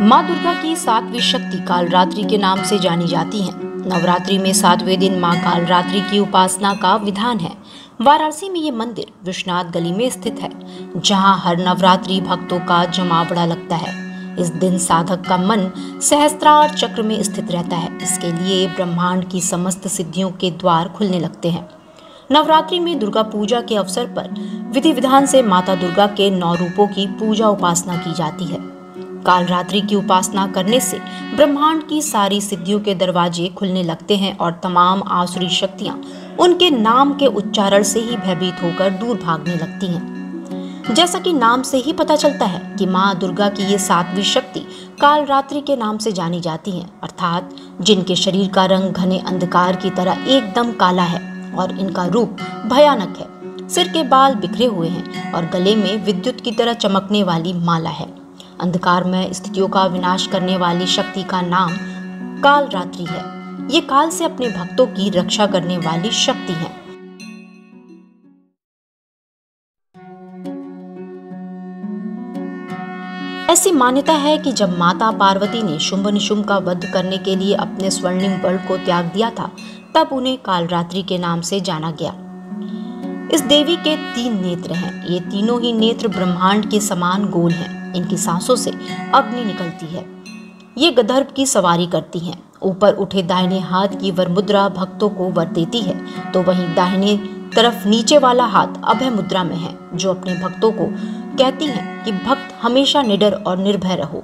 माँ दुर्गा की सातवीं शक्ति कालरात्रि के नाम से जानी जाती हैं। नवरात्रि में 7वें दिन माँ कालरात्रि की उपासना का विधान है। वाराणसी में ये मंदिर विश्वनाथ गली में स्थित है, जहाँ हर नवरात्रि भक्तों का जमावड़ा लगता है। इस दिन साधक का मन सहस्त्रार चक्र में स्थित रहता है। इसके लिए ब्रह्मांड की समस्त सिद्धियों के द्वार खुलने लगते हैं। नवरात्रि में दुर्गा पूजा के अवसर पर विधि विधान से माता दुर्गा के 9 रूपों की पूजा उपासना की जाती है। कालरात्रि की उपासना करने से ब्रह्मांड की सारी सिद्धियों के दरवाजे खुलने लगते हैं और तमाम आसुरी शक्तियां उनके नाम के उच्चारण से ही भयभीत होकर दूर भागने लगती हैं। जैसा कि नाम से ही पता चलता है कि माँ दुर्गा की ये 7वीं शक्ति कालरात्रि के नाम से जानी जाती हैं, अर्थात जिनके शरीर का रंग घने अंधकार की तरह एकदम काला है और इनका रूप भयानक है। सिर के बाल बिखरे हुए हैं और गले में विद्युत की तरह चमकने वाली माला है। अंधकार में स्थितियों का विनाश करने वाली शक्ति का नाम कालरात्रि है। ये काल से अपने भक्तों की रक्षा करने वाली शक्ति है। ऐसी मान्यता है कि जब माता पार्वती ने शुंभ निशुंभ का वध करने के लिए अपने स्वर्णिम बल को त्याग दिया था, तब उन्हें कालरात्रि के नाम से जाना गया। इस देवी के 3 नेत्र हैं। ये तीनों ही नेत्र ब्रह्मांड के समान गोल हैं। इनकी सांसों से अग्नि निकलती है। ये गंधर्व की सवारी करती हैं। ऊपर उठे दाहिने हाथ की वर मुद्रा भक्तों को वर देती है, तो वहीं दाहिने तरफ नीचे वाला हाथ अभय मुद्रा में है, जो अपने भक्तों को कहती है कि भक्त हमेशा निडर और निर्भय रहो।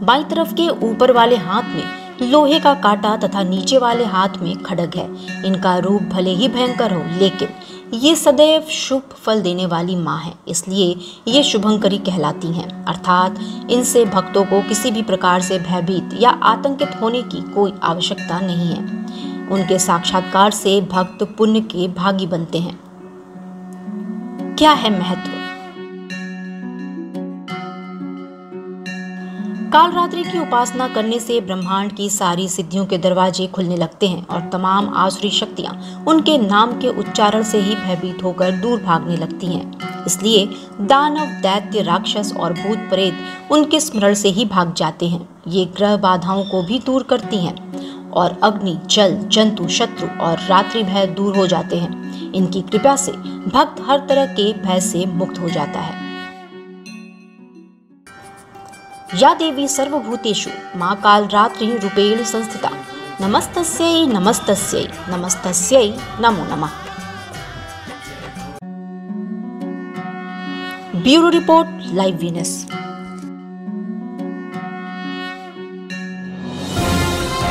बाईं तरफ के ऊपर वाले हाथ में लोहे का कांटा तथा नीचे वाले हाथ में खड्ग है। इनका रूप भले ही भयंकर हो, लेकिन ये सदैव शुभ फल देने वाली माँ है, इसलिए ये शुभंकरी कहलाती हैं। अर्थात इनसे भक्तों को किसी भी प्रकार से भयभीत या आतंकित होने की कोई आवश्यकता नहीं है। उनके साक्षात्कार से भक्त पुण्य के भागी बनते हैं। क्या है महत्व? कालरात्रि की उपासना करने से ब्रह्मांड की सारी सिद्धियों के दरवाजे खुलने लगते हैं और तमाम आसुरी शक्तियां उनके नाम के उच्चारण से ही भयभीत होकर दूर भागने लगती हैं। इसलिए दानव, दैत्य, राक्षस और भूत प्रेत उनके स्मरण से ही भाग जाते हैं। ये ग्रह बाधाओं को भी दूर करती हैं और अग्नि, जल, जंतु, शत्रु और रात्रि भय दूर हो जाते हैं। इनकी कृपा से भक्त हर तरह के भय से मुक्त हो जाता है। या देवी सर्वभूतेषु माँ कालरात्रि रूपेण संस्थिता, नमस्तस्यै नमस्तस्यै नमस्तस्यै नमो नमः। Bureau report, live VNS.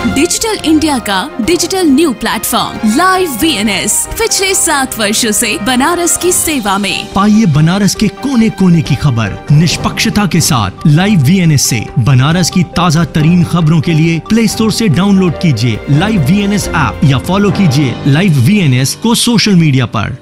Digital India का digital new platform live VNS पिछले 7 वर्षों से बनारस की सेवा में। पाइए बनारस के कोने कोने की खबर निष्पक्षता के साथ। लाइव वीएनएस से बनारस की ताज़ा तरीन खबरों के लिए प्ले स्टोर से डाउनलोड कीजिए लाइव वीएनएस ऐप या फॉलो कीजिए लाइव वीएनएस को सोशल मीडिया पर।